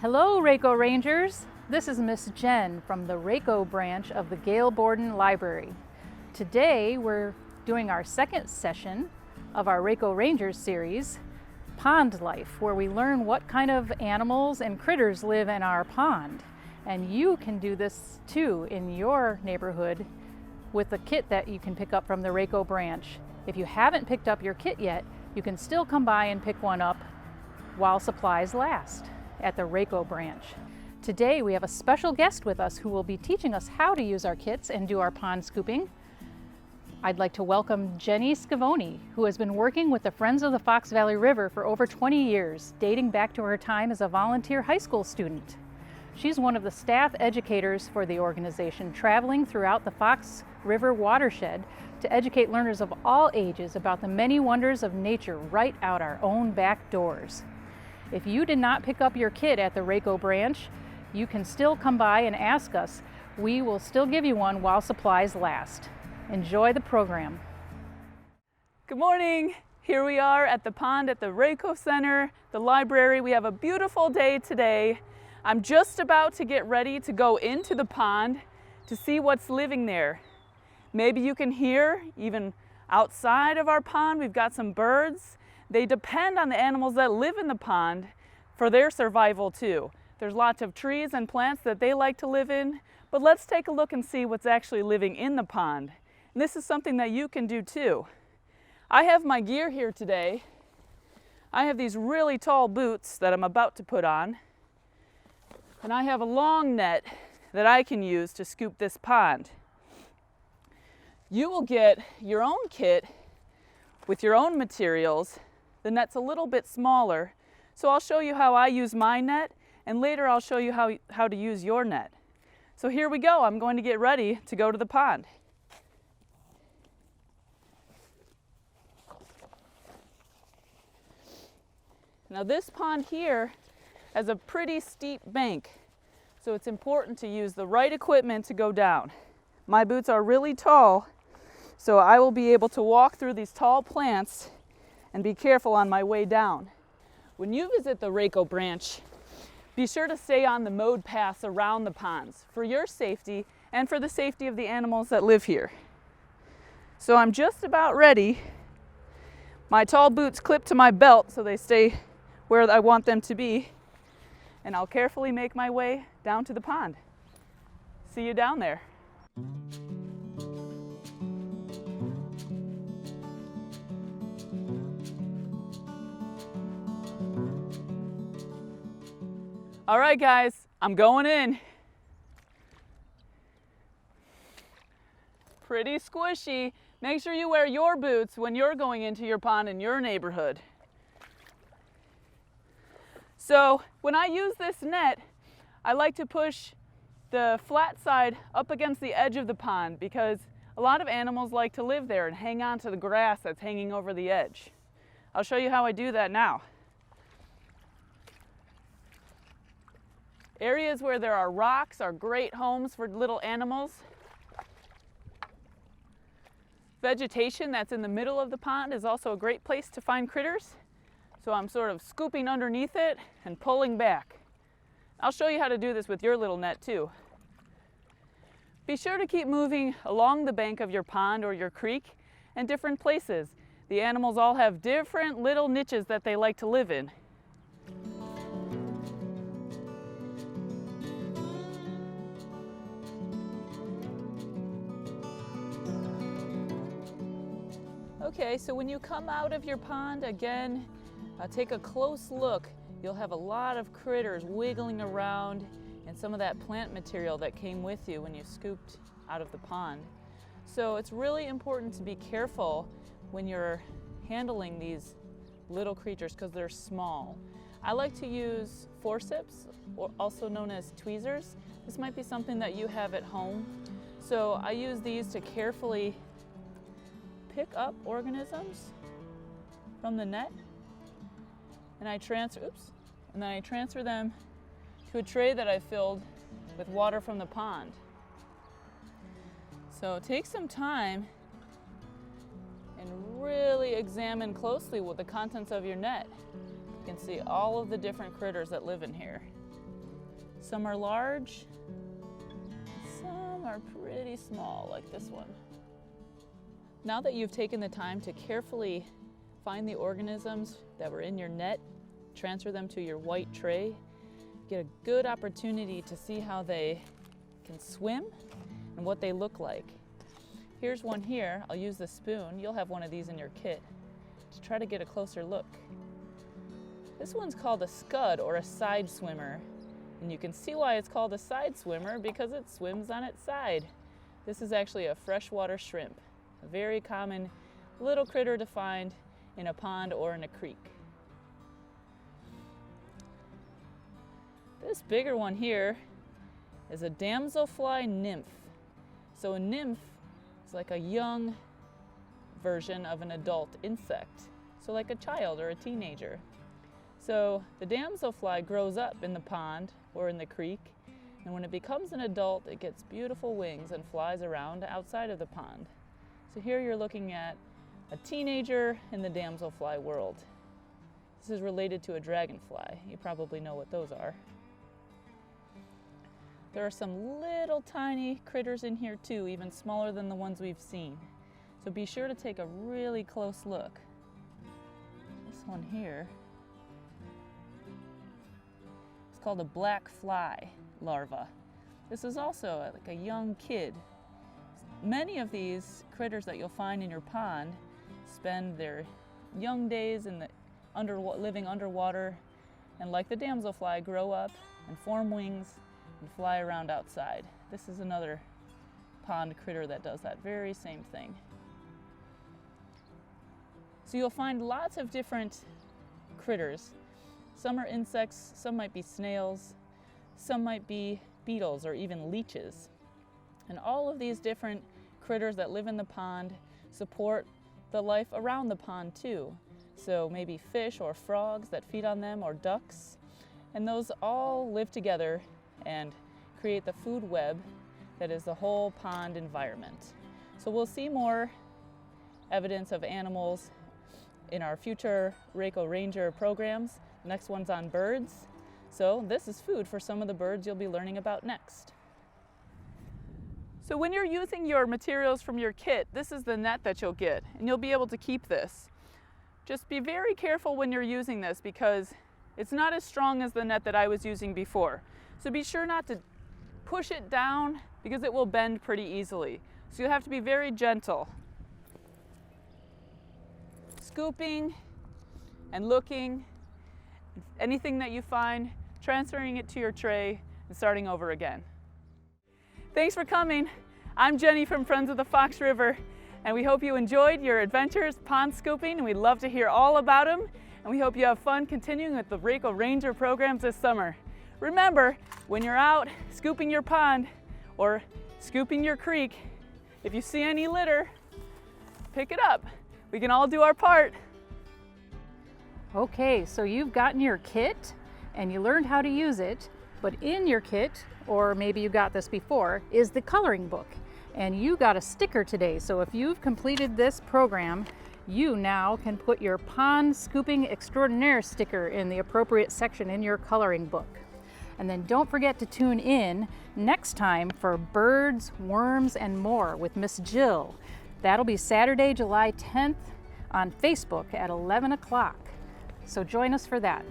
Hello, Rakow Rangers. This is Miss Jen from the Rakow branch of the Gail Borden Library. Today we're doing our second session of our Rakow Rangers series, Pond Life, where we learn what kind of animals and critters live in our pond. And you can do this too in your neighborhood with the kit that you can pick up from the Rakow branch. If you haven't picked up your kit yet, you can still come by and pick one up while supplies last at the Rakow branch. Today we have a special guest with us who will be teaching us how to use our kits and do our pond scooping. I'd like to welcome Jenni, who has been working with the Friends of the Fox Valley River for over 20 years, dating back to her time as a volunteer high school student. She's one of the staff educators for the organization, traveling throughout the Fox River watershed to educate learners of all ages about the many wonders of nature right out our own back doors. If you did not pick up your kit at the Rakow branch, you can still come by and ask us. We will still give you one while supplies last. Enjoy the program. Good morning. Here we are at the pond at the Rakow Center, the library. We have a beautiful day today. I'm just about to get ready to go into the pond to see what's living there. Maybe you can hear, even outside of our pond, we've got some birds. They depend on the animals that live in the pond for their survival too. There's lots of trees and plants that they like to live in, but let's take a look and see what's actually living in the pond. And this is something that you can do too. I have my gear here today. I have these really tall boots that I'm about to put on, and I have a long net that I can use to scoop this pond. You will get your own kit with your own materials. The net's a little bit smaller, so I'll show you how I use my net, and later I'll show you how to use your net. So here we go. I'm going to get ready to go to the pond. Now this pond here has a pretty steep bank, so it's important to use the right equipment to go down. My boots are really tall, so I will be able to walk through these tall plants and be careful on my way down. When you visit the Rakow branch, be sure to stay on the mowed paths around the ponds for your safety and for the safety of the animals that live here. So I'm just about ready. My tall boots clip to my belt so they stay where I want them to be, and I'll carefully make my way down to the pond. See you down there. All right, guys, I'm going in. Pretty squishy. Make sure you wear your boots when you're going into your pond in your neighborhood. So when I use this net, I like to push the flat side up against the edge of the pond because a lot of animals like to live there and hang on to the grass that's hanging over the edge. I'll show you how I do that now. Areas where there are rocks are great homes for little animals. Vegetation that's in the middle of the pond is also a great place to find critters. So I'm sort of scooping underneath it and pulling back. I'll show you how to do this with your little net too. Be sure to keep moving along the bank of your pond or your creek and different places. The animals all have different little niches that they like to live in. Okay, so when you come out of your pond, again, take a close look. You'll have a lot of critters wiggling around and some of that plant material that came with you when you scooped out of the pond. So it's really important to be careful when you're handling these little creatures because they're small. I like to use forceps, or also known as tweezers. This might be something that you have at home. So I use these to carefully pick up organisms from the net, and I transfer them to a tray that I filled with water from the pond. So take some time and really examine closely with the contents of your net. You can see all of the different critters that live in here. Some are large, some are pretty small, like this one. Now that you've taken the time to carefully find the organisms that were in your net, transfer them to your white tray, get a good opportunity to see how they can swim and what they look like. Here's one here. I'll use the spoon. You'll have one of these in your kit to try to get a closer look. This one's called a scud or a side swimmer. And you can see why it's called a side swimmer, because it swims on its side. This is actually a freshwater shrimp, a very common little critter to find in a pond or in a creek. This bigger one here is a damselfly nymph. So a nymph is like a young version of an adult insect, so like a child or a teenager. So the damselfly grows up in the pond or in the creek, and when it becomes an adult, it gets beautiful wings and flies around outside of the pond. So here you're looking at a teenager in the damselfly world. This is related to a dragonfly. You probably know what those are. There are some little tiny critters in here too, even smaller than the ones we've seen. So be sure to take a really close look. This one here, it's called a black fly larva. This is also like a young kid. Many of these critters that you'll find in your pond spend their young days in living underwater, and like the damselfly, grow up and form wings and fly around outside. This is another pond critter that does that very same thing. So you'll find lots of different critters. Some are insects, some might be snails, some might be beetles or even leeches. And all of these different critters that live in the pond support the life around the pond too. So maybe fish or frogs that feed on them, or ducks. And those all live together and create the food web that is the whole pond environment. So we'll see more evidence of animals in our future Rakow Ranger programs. The next one's on birds. So this is food for some of the birds you'll be learning about next. So when you're using your materials from your kit, this is the net that you'll get, and you'll be able to keep this. Just be very careful when you're using this, because it's not as strong as the net that I was using before. So be sure not to push it down, because it will bend pretty easily. So you'll have to be very gentle. Scooping and looking, anything that you find, transferring it to your tray and starting over again. Thanks for coming. I'm Jenny from Friends of the Fox River, and we hope you enjoyed your adventures pond scooping, and we'd love to hear all about them. And we hope you have fun continuing with the Rakow Ranger programs this summer. Remember, when you're out scooping your pond or scooping your creek, if you see any litter, pick it up. We can all do our part. Okay, so you've gotten your kit and you learned how to use it, but in your kit, or maybe you got this before, is the coloring book. And you got a sticker today, so if you've completed this program, you now can put your Pond Scooping Extraordinaire sticker in the appropriate section in your coloring book. And then don't forget to tune in next time for Birds, Worms, and More with Miss Jill. That'll be Saturday, July 10th on Facebook at 11 o'clock. So join us for that.